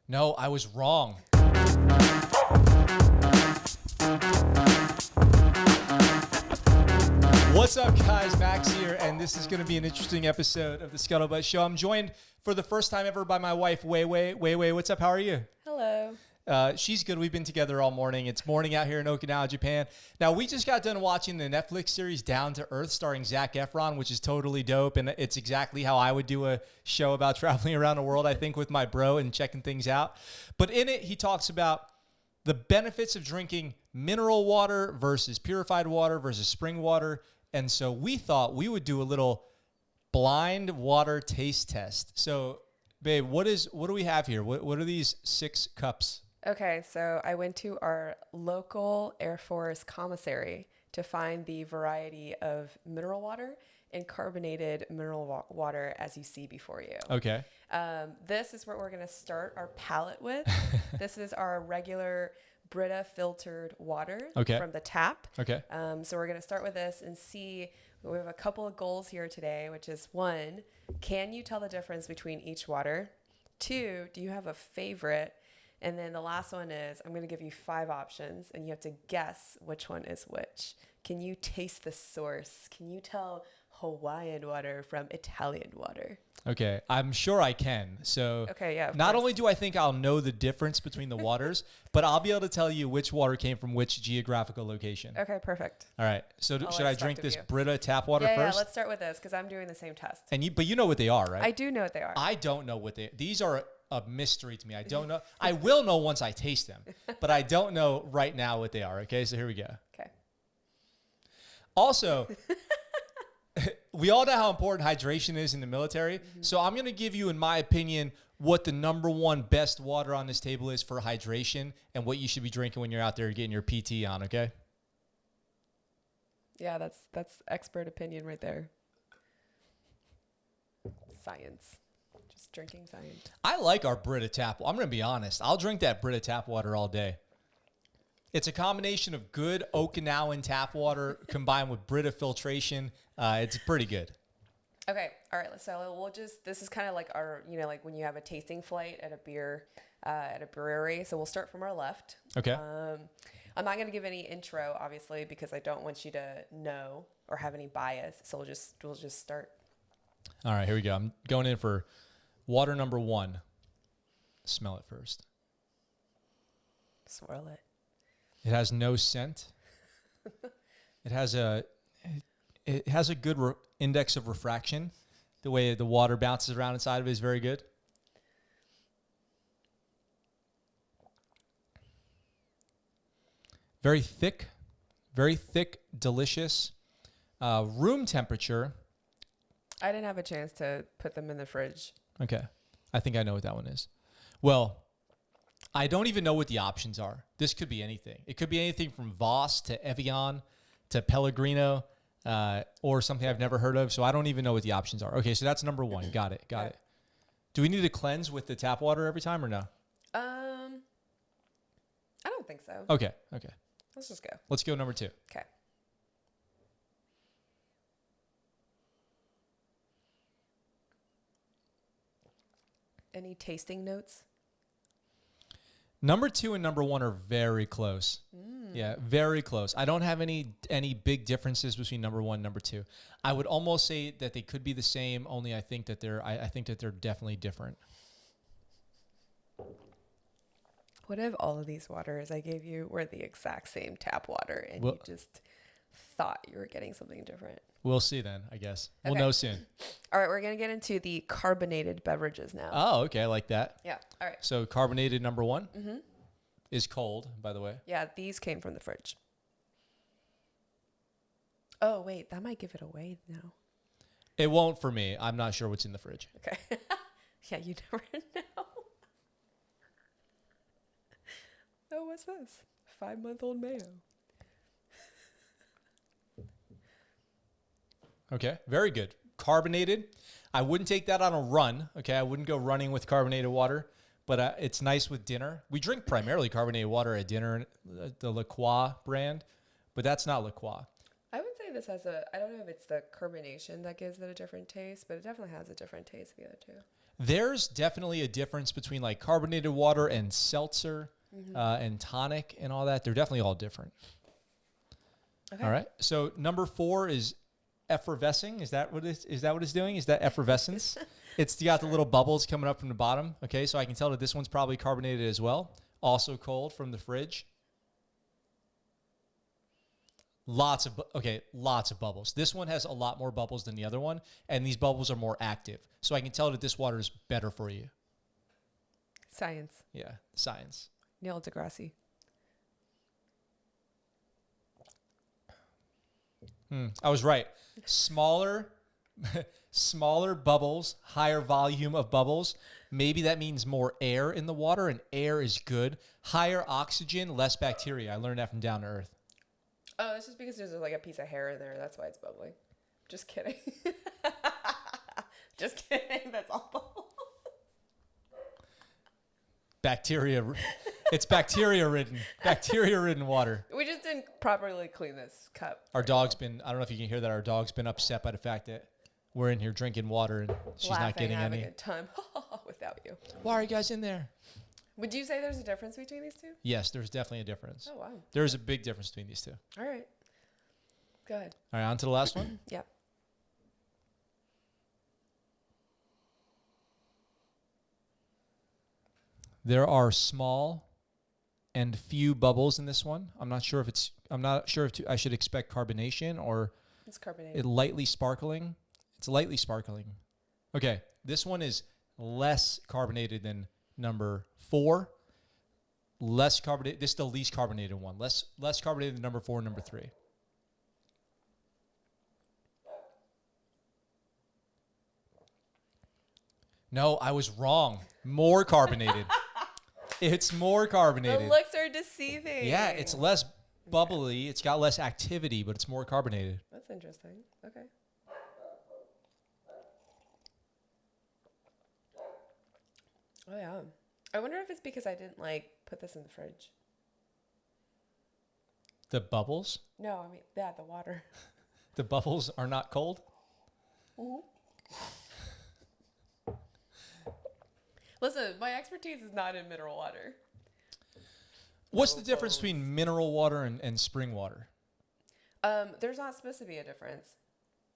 No, I was wrong. What's up, guys? Max here, and this is going to be an interesting episode of the ScuttleButt Show. I'm joined for the first time ever by my wife, Wei Wei. Wei Wei, what's up? How are you? Hello. She's good. We've been together all morning. It's morning out here in Okinawa, Japan. Now, we just got done watching the Netflix series Down to Earth starring Zac Efron, which is totally dope, and it's exactly how I would do a show about traveling around the world, I think, with my bro and checking things out. But in it, he talks about the benefits of drinking mineral water versus purified water versus spring water. And so we thought we would do a little blind water taste test. So, babe, what do we have here? What are these 6 cups? Okay, so I went to our local Air Force commissary to find the variety of mineral water and carbonated mineral water as you see before you. Okay. This is what we're going to start our palette with. This is our regular Brita filtered water from the tap. Okay. So we're going to start with this and see. We have a couple of goals here today, which is 1, can you tell the difference between each water? 2, do you have a favorite? And then the last one is, I'm going to give you 5 options and you have to guess which one is which. Can you taste the source? Can you tell Hawaiian water from Italian water? Okay, I'm sure I can. So okay, yeah. Not only do I think I'll know the difference between the waters, but I'll be able to tell you which water came from which geographical location. Okay, perfect. All right. So should I drink this Brita tap water first? Yeah, let's start with this because I'm doing the same test. But you know what they are, right? I do know what they are. I don't know what these are. A mystery to me. I don't know. I will know once I taste them, but I don't know right now what they are. Okay, so here we go. Okay. Also, we all know how important hydration is in the military. Mm-hmm. So I'm going to give you, in my opinion, what the #1 best water on this table is for hydration and what you should be drinking when you're out there getting your PT on, okay? Yeah, that's expert opinion right there. Science. Just drinking science. I like our Brita tap. I'm going to be honest. I'll drink that Brita tap water all day. It's a combination of good Okinawan tap water combined with Brita filtration. It's pretty good. Okay. All right. So we'll this is kind of like our, like when you have a tasting flight at a beer, at a brewery. So we'll start from our left. Okay. I'm not going to give any intro, obviously, because I don't want you to know or have any bias. So we'll just start. All right. Here we go. I'm going in for water #1. Smell it first. Swirl it. It has no scent. It has a good index of refraction. The way the water bounces around inside of it is very good. Very thick, delicious. Room temperature. I didn't have a chance to put them in the fridge. Okay. I think I know what that one is. Well, I don't even know what the options are. This could be anything. It could be anything from Voss to Evian to Pellegrino or something I've never heard of. So I don't even know what the options are. Okay, so that's #1. Got it. Do we need to cleanse with the tap water every time or no? I don't think so. Okay. Let's just go. Let's go #2. Okay. Any tasting notes? #2 and #1 are very close. Yeah, very close. I don't have any big differences between #1 and #2. I would almost say that they could be the same. Only I think that they're definitely different. What if all of these waters I gave you were the exact same tap water and you just thought you were getting something different? We'll see then, I guess. Okay. We'll know soon. All right, we're going to get into the carbonated beverages now. Oh, okay. I like that. Yeah. All right. So carbonated #1 is cold, by the way. Yeah, these came from the fridge. Oh, wait. That might give it away now. It won't for me. I'm not sure what's in the fridge. Okay. Yeah, you never know. Oh, what's this? 5-month-old mayo. Okay, very good. Carbonated. I wouldn't take that on a run. Okay, I wouldn't go running with carbonated water, but it's nice with dinner. We drink primarily carbonated water at dinner, the La Croix brand, but that's not La Croix. I would say this has I don't know if it's the carbonation that gives it a different taste, but it definitely has a different taste than the other two. There's definitely a difference between like carbonated water and seltzer and tonic and all that. They're definitely all different. Okay. All right. So number 4 is effervescing. Is that what it's doing? Is that effervescence? It's got the little bubbles coming up from the bottom. Okay. So I can tell that this one's probably carbonated as well. Also cold from the fridge. Lots of bubbles. This one has a lot more bubbles than the other one, and these bubbles are more active. So I can tell that this water is better for you. Science. Yeah, science. Neil deGrasse. I was right. Smaller bubbles, higher volume of bubbles. Maybe that means more air in the water, and air is good. Higher oxygen, less bacteria. I learned that from Down to Earth. Oh, that's just because there's like a piece of hair in there. That's why it's bubbly. Just kidding. Just kidding. That's all bubbles. Bacteria. It's bacteria-ridden. Bacteria-ridden water. We just didn't properly clean this cup. Our dog's been, I don't know if you can hear that, our dog's been upset by the fact that we're in here drinking water and she's not getting having any. a good time without you. Why are you guys in there? Would you say there's a difference between these two? Yes, there's definitely a difference. Oh, wow. There's a big difference between these two. All right. Go ahead. All right, on to the last one. Yep. There are small and few bubbles in this one. I'm not sure if I should expect carbonation or It's carbonated. lightly sparkling. It's lightly sparkling. Okay, this one is less carbonated than number 4. Less carbonated. This is the least carbonated one. Less carbonated than number 4 and number 3. No, I was wrong. More carbonated. It's more carbonated. The looks are deceiving. Yeah, it's less bubbly. It's got less activity, but it's more carbonated. That's interesting. Okay. Oh, yeah. I wonder if it's because I didn't, put this in the fridge. The bubbles? No, I mean, yeah, the water. The bubbles are not cold? Listen, my expertise is not in mineral water. What's the difference between mineral water and spring water? There's not supposed to be a difference.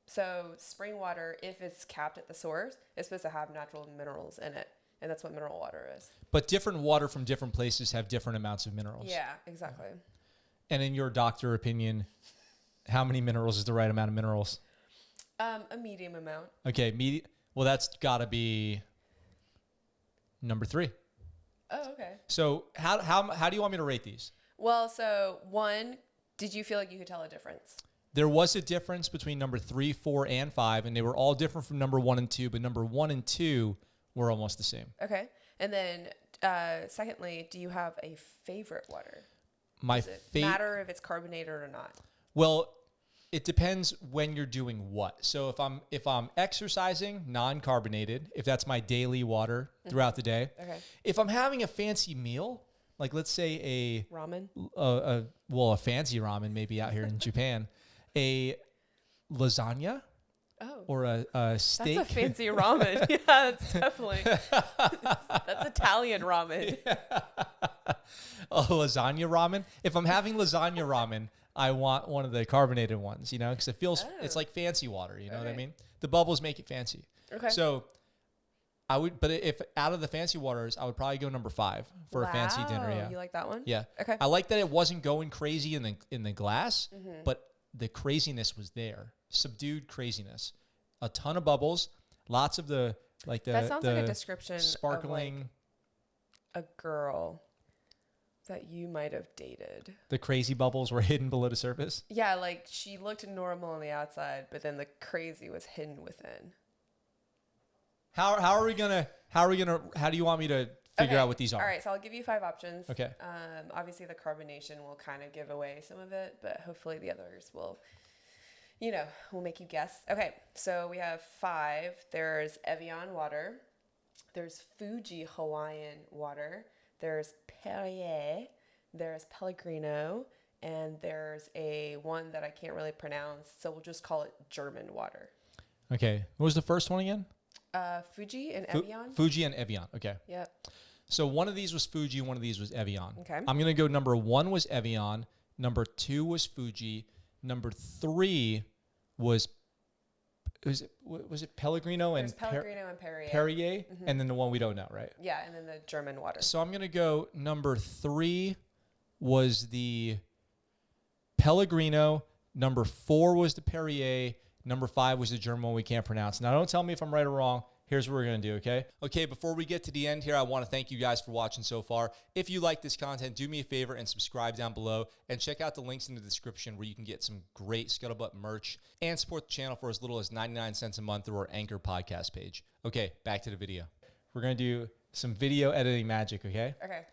So spring water, if it's capped at the source, it's supposed to have natural minerals in it. And that's what mineral water is. But different water from different places have different amounts of minerals. Yeah, exactly. And in your doctor opinion, how many minerals is the right amount of minerals? A medium amount. Okay, well, that's got to be number 3. Oh, okay. So how do you want me to rate these? Well, so 1, did you feel like you could tell a difference? There was a difference between number 3, 4, and 5, and they were all different from number 1 and 2, but number 1 and 2 were almost the same. Okay. And then secondly, do you have a favorite water? My Does it matter if it's carbonated or not? Well, it depends when you're doing what. So if I'm exercising, non-carbonated, if that's my daily water throughout the day. Okay. If I'm having a fancy meal, like let's say Ramen? a fancy ramen maybe out here in Japan, a lasagna or a steak. That's a fancy ramen. Yeah, it's definitely. That's Italian ramen. Yeah. A lasagna ramen. If I'm having lasagna ramen, I want one of the carbonated ones, because it feels, it's like fancy water, you know what I mean? The bubbles make it fancy. Okay. So but if out of the fancy waters, I would probably go number 5 for a fancy dinner. Yeah. You like that one? Yeah. Okay. I like that it wasn't going crazy in the glass, but the craziness was there. Subdued craziness. A ton of bubbles, lots of that sounds like a description sparkling of a girl that you might have dated. The crazy bubbles were hidden below the surface. Yeah, she looked normal on the outside, but then the crazy was hidden within. How do you want me to figure out what these are? All right, so I'll give you 5 options. Okay. Obviously the carbonation will kind of give away some of it, but hopefully the others will make you guess. Okay, so we have 5. There's Evian water. There's Fuji Hawaiian water. There's Perrier. There's Pellegrino. And there's one that I can't really pronounce, so we'll just call it German water. Okay. What was the first one again? Fuji and Evian. Fuji and Evian. Okay. Yep. So one of these was Fuji, one of these was Evian. Okay. I'm going to go number 1 was Evian, number 2 was Fuji, number 3 was it Pellegrino and Pellegrino and Perrier. Perrier, and then the one we don't know, right? Yeah, and then the German water. So I'm going to go number 3 was the Pellegrino, number 4 was the Perrier, number 5 was the German one we can't pronounce. Now, don't tell me if I'm right or wrong. Here's what we're going to do, okay? Okay, before we get to the end here, I want to thank you guys for watching so far. If you like this content, do me a favor and subscribe down below and check out the links in the description where you can get some great ScuttleButt merch and support the channel for as little as 99 cents a month through our Anchor podcast page. Okay, back to the video. We're going to do some video editing magic, okay? Okay.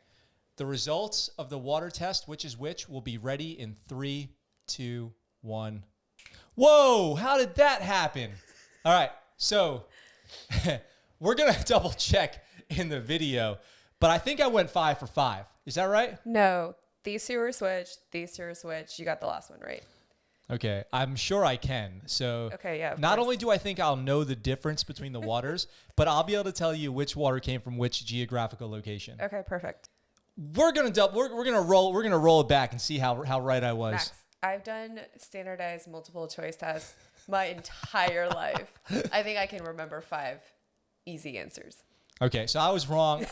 The results of the water test, which is which, will be ready in 3, 2, 1. Whoa, how did that happen? All right, so we're going to double check in the video, but I think I went 5 for 5. Is that right? No, these two were switched. These two were switched. You got the last one right. Okay, I'm sure I can. So okay, yeah. Not only do I think I'll know the difference between the waters, but I'll be able to tell you which water came from which geographical location. Okay, perfect. We're gonna roll it back and see how right I was. Max, I've done standardized multiple choice tests my entire life. I think I can remember 5 easy answers. Okay, so I was wrong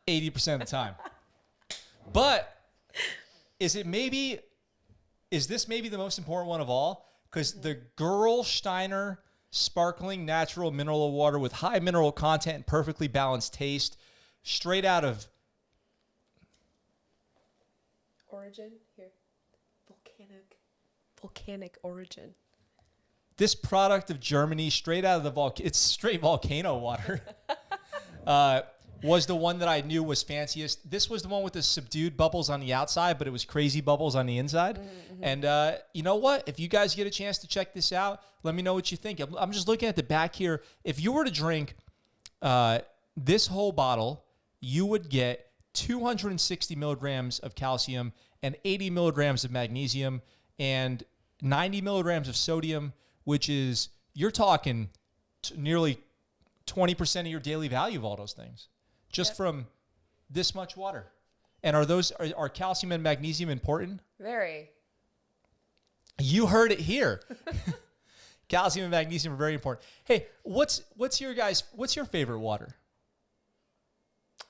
80% of the time. But is this maybe the most important one of all? Because the Gerolsteiner sparkling natural mineral water with high mineral content and perfectly balanced taste, straight out of origin here. Volcanic origin. This product of Germany, straight out of the it's straight volcano water, was the one that I knew was fanciest. This was the one with the subdued bubbles on the outside, but it was crazy bubbles on the inside. Mm-hmm. And you know what? If you guys get a chance to check this out, let me know what you think. I'm just looking at the back here. If you were to drink this whole bottle, you would get 260 milligrams of calcium and 80 milligrams of magnesium and 90 milligrams of sodium, which is, you're talking nearly 20% of your daily value of all those things just from this much water. And are calcium and magnesium important? Very. You heard it here. Calcium and magnesium are very important. Hey, what's your favorite water?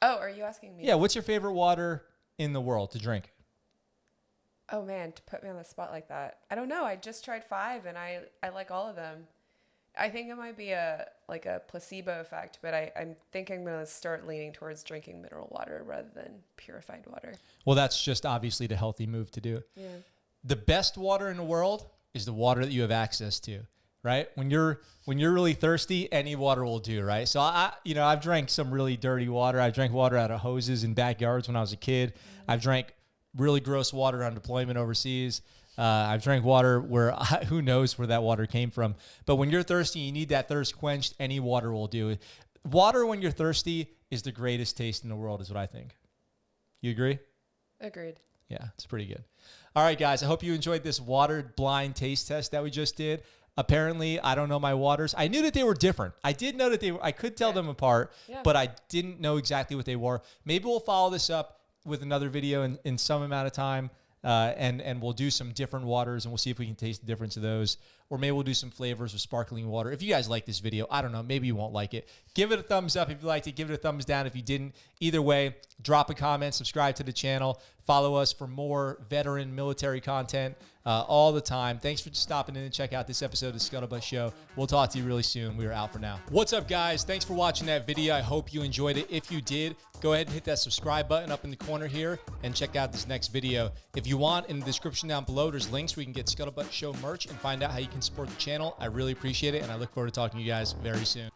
Oh, are you asking me? Yeah, what's your favorite water in the world to drink? Oh man, to put me on the spot like that. I don't know. I just tried 5 and I like all of them. I think it might be a placebo effect, but I think I'm going to start leaning towards drinking mineral water rather than purified water. Well, that's just obviously the healthy move to do. Yeah. The best water in the world is the water that you have access to, right? When you're really thirsty, any water will do, right? So I've drank some really dirty water. I drank water out of hoses in backyards when I was a kid. Mm-hmm. I've drank really gross water on deployment overseas. I've drank water where who knows where that water came from. But when you're thirsty, you need that thirst quenched. Any water will do. Water when you're thirsty is the greatest taste in the world, is what I think. You agree? Agreed. Yeah, it's pretty good. All right, guys, I hope you enjoyed this water blind taste test that we just did. Apparently, I don't know my waters. I knew that they were different. I did know that I could tell them apart, but I didn't know exactly what they were. Maybe we'll follow this up with another video in some amount of time, and we'll do some different waters, and we'll see if we can taste the difference of those. Or maybe we'll do some flavors of sparkling water. If you guys like this video, I don't know, maybe you won't like it. Give it a thumbs up if you liked it. Give it a thumbs down if you didn't. Either way, drop a comment, subscribe to the channel, follow us for more veteran military content all the time. Thanks for stopping in and check out this episode of the ScuttleButt Show. We'll talk to you really soon. We are out for now. What's up, guys? Thanks for watching that video. I hope you enjoyed it. If you did, go ahead and hit that subscribe button up in the corner here and check out this next video. If you want, in the description down below, there's links where you can get ScuttleButt Show merch and find out how you can support the channel. I really appreciate it, and I look forward to talking to you guys very soon.